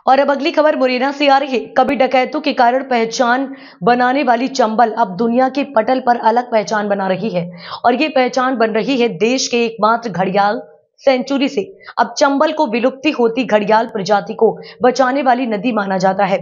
और अब अगली खबर मुरैना से आ रही है। कभी डकैतों के कारण पहचान बनाने वाली चंबल अब दुनिया के पटल पर अलग पहचान बना रही है और ये पहचान बन रही है देश के एकमात्र घड़ियाल सेंचुरी से। अब चंबल को विलुप्ति होती घड़ियाल प्रजाति को बचाने वाली नदी माना जाता है।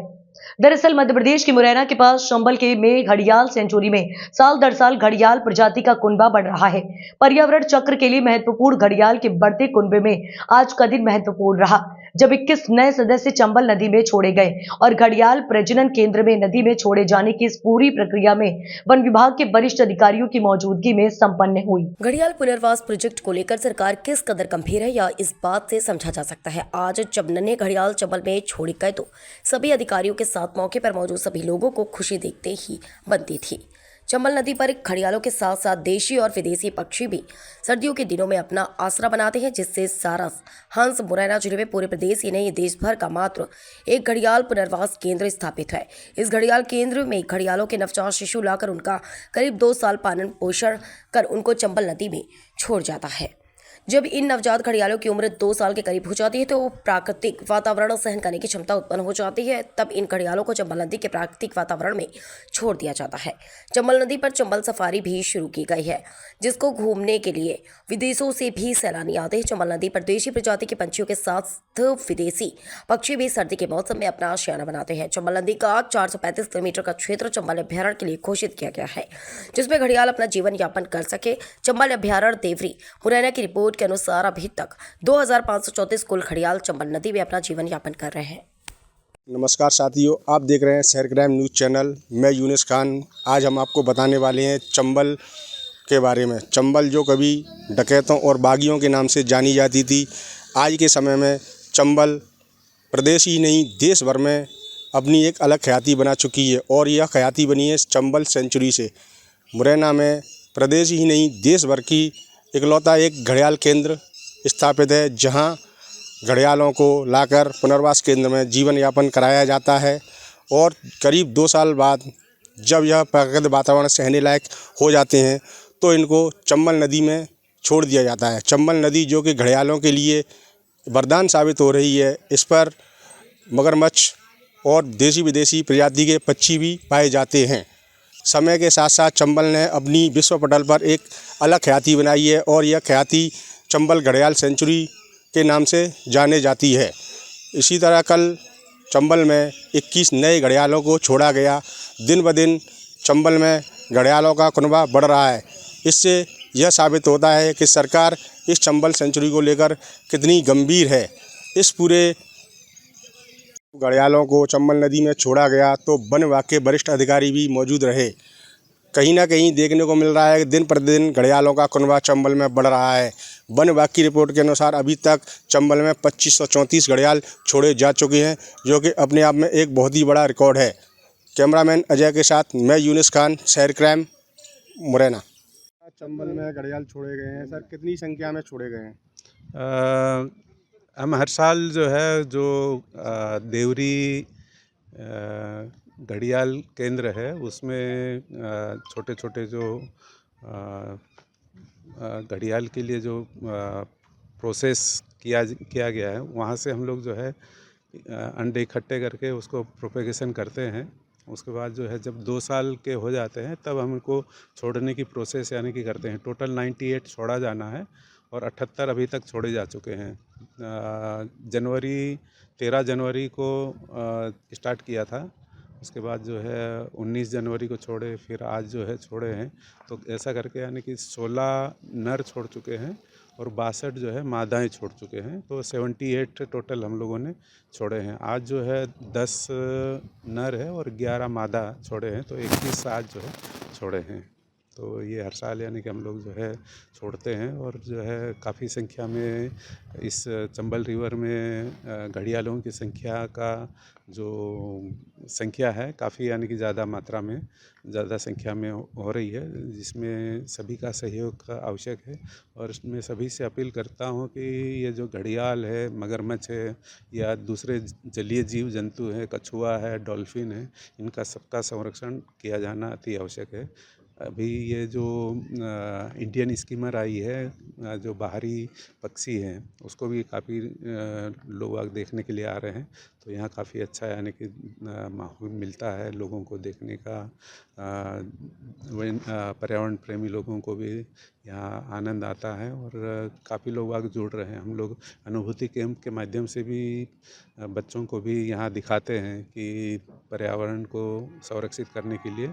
दरअसल मध्य प्रदेश के मुरैना के पास चंबल के में घड़ियाल सेंचुरी में साल दर साल घड़ियाल प्रजाति का कुनबा बढ़ रहा है। पर्यावरण चक्र के लिए महत्वपूर्ण घड़ियाल के बढ़ते कुनबे में आज का दिन महत्वपूर्ण रहा, जब 21 नए सदस्य चंबल नदी में छोड़े गए और घड़ियाल प्रजनन केंद्र में नदी में छोड़े जाने की इस पूरी प्रक्रिया में वन विभाग के वरिष्ठ अधिकारियों की मौजूदगी में संपन्न हुई। घड़ियाल पुनर्वास प्रोजेक्ट को लेकर सरकार किस कदर गंभीर है या इस बात से समझा जा सकता है। आज जब नन्हे घड़ियाल चंबल में छोड़े गए तो सभी अधिकारियों के साथ मौके पर मौजूद सभी लोगों को खुशी देखते ही बनती थी। चंबल नदी पर घड़ियालों के साथ साथ देशी और विदेशी पक्षी भी सर्दियों के दिनों में अपना आसरा बनाते हैं, जिससे सारस हंस मुरैना जिले में पूरे प्रदेश ही नहीं देश भर का मात्र एक घड़ियाल पुनर्वास केंद्र स्थापित है। इस घड़ियाल केंद्र में घड़ियालों के नवजात शिशु लाकर उनका करीब 2 साल पालन पोषण कर उनको चंबल नदी में छोड़ जाता है। जब इन नवजात घड़ियालों की उम्र 2 साल के करीब हो जाती है तो प्राकृतिक वातावरण सहन करने की क्षमता उत्पन्न हो जाती है। तब इन घड़ियालों को चंबल नदी के प्राकृतिक वातावरण में छोड़ दिया जाता है। चंबल नदी पर चंबल सफारी भी शुरू की गई है, जिसको घूमने के लिए विदेशों से भी सैलानी आते हैं। चंबल नदी पर देशी प्रजाति के पंछियों के साथ विदेशी पक्षी भी सर्दी के मौसम में अपना आशियाना बनाते हैं। चंबल नदी का 435 किलोमीटर का क्षेत्र चंबल अभ्यारण्य के लिए घोषित किया गया है, जिसमें घड़ियाल अपना जीवन यापन कर सके। चंबल अभ्यारण्य देवरी मुरैना की रिपोर्ट के अनुसार अभी तक 2534 कुल घड़ियाल चंबल नदी में अपना जीवन यापन कर रहे हैं। नमस्कार साथियों, आप देख रहे हैं शहर क्राइम न्यूज़ चैनल। मैं यूनुस खान। आज हम आपको बताने वाले हैं चंबल के बारे में। चंबल जो कभी डकैतों और बागियों के नाम से जानी जाती थी, आज के समय में चंबल प्रदेश ही नहीं देश भर में अपनी एक अलग ख्याति बना चुकी है और यह ख्याति बनी है चंबल सेंचुरी से। मुरैना में प्रदेश ही नहीं देश भर की इकलौता एक घड़ियाल केंद्र स्थापित है, जहां घड़ियालों को लाकर पुनर्वास केंद्र में जीवन यापन कराया जाता है और करीब 2 साल बाद जब यह प्राकृतिक वातावरण सहने लायक हो जाते हैं तो इनको चंबल नदी में छोड़ दिया जाता है। चंबल नदी जो कि घड़ियालों के लिए वरदान साबित हो रही है, इस पर मगरमच्छ और देशी विदेशी प्रजाति के पक्षी भी पाए जाते हैं। समय के साथ साथ चंबल ने अपनी विश्व पटल पर एक अलग ख्याति बनाई है और यह ख्याति चंबल घड़ियाल सेंचुरी के नाम से जाने जाती है। इसी तरह कल चंबल में 21 नए घड़ियालों को छोड़ा गया। दिन ब दिन चंबल में घड़ियालों का कुनबा बढ़ रहा है। इससे यह साबित होता है कि सरकार इस चंबल सेंचुरी को लेकर कितनी गंभीर है। इस पूरे घड़ियालों को चंबल नदी में छोड़ा गया तो वन विभाग के वरिष्ठ अधिकारी भी मौजूद रहे। कहीं ना कहीं देखने को मिल रहा है कि दिन प्रतिदिन घड़ियालों का कुनबा चंबल में बढ़ रहा है। वन विभाग की रिपोर्ट के अनुसार अभी तक चंबल में 2534 घड़ियाल छोड़े जा चुके हैं, जो कि अपने आप में एक बहुत ही बड़ा रिकॉर्ड है। कैमरामैन अजय के साथ मैं यूनुस खान, शहर क्राइम, मुरैना। चंबल में घड़ियाल छोड़े गए हैं सर, कितनी संख्या में छोड़े गए हैं? हम हर साल जो है देवरी घड़ियाल केंद्र है उसमें छोटे छोटे जो घड़ियाल के लिए जो प्रोसेस किया गया है, वहाँ से हम लोग जो है अंडे इकट्ठे करके उसको प्रोपेगेशन करते हैं। उसके बाद जो है जब 2 साल के हो जाते हैं तब हम उनको छोड़ने की प्रोसेस यानी कि करते हैं। टोटल 98 छोड़ा जाना है और 78 अभी तक छोड़े जा चुके हैं। 13 जनवरी को स्टार्ट किया था, उसके बाद जो है 19 जनवरी को छोड़े, फिर आज जो है छोड़े हैं। तो ऐसा करके यानी कि 16 नर छोड़ चुके हैं और 62 जो है मादाएँ छोड़ चुके हैं। तो 78 टोटल हम लोगों ने छोड़े हैं। आज जो है 10 नर है और 11 मादा छोड़े हैं, तो 21 आज जो है छोड़े हैं। तो ये हर साल यानी कि हम लोग जो है छोड़ते हैं और जो है काफ़ी संख्या में इस चंबल रिवर में घड़ियालों की संख्या है काफ़ी, यानी कि ज़्यादा संख्या में हो रही है, जिसमें सभी का सहयोग का आवश्यक है। और इसमें सभी से अपील करता हूँ कि ये जो घड़ियाल है, मगरमच्छ है या दूसरे जलीय जीव जंतु हैं, कछुआ है, डॉल्फिन है, इनका सबका संरक्षण किया जाना अति आवश्यक है। अभी ये जो इंडियन स्कीमर आई है, जो बाहरी पक्षी हैं, उसको भी काफ़ी लोग देखने के लिए आ रहे हैं। तो यहाँ काफ़ी अच्छा यानी कि माहौल मिलता है लोगों को देखने का। पर्यावरण प्रेमी लोगों को भी यहाँ आनंद आता है और काफ़ी लोग आगे जुड़ रहे हैं। हम लोग अनुभूति कैंप के माध्यम से भी बच्चों को भी यहाँ दिखाते हैं कि पर्यावरण को संरक्षित करने के लिए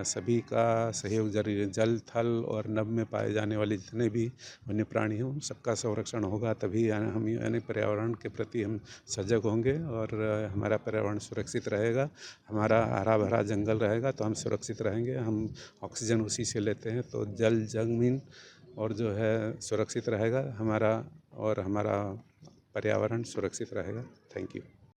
सभी का सहयोग जरूरी है। जल, थल और नभ में पाए जाने वाले जितने भी वन्य प्राणी हैं उन सबका संरक्षण होगा, तभी हम यानी पर्यावरण के प्रति हम सजग होंगे और हमारा पर्यावरण सुरक्षित रहेगा। हमारा हरा भरा जंगल रहेगा तो हम सुरक्षित रहेंगे। हम ऑक्सीजन उसी से लेते हैं, तो जल, जमीन और जो है सुरक्षित रहेगा हमारा, और हमारा पर्यावरण सुरक्षित रहेगा। Thank you.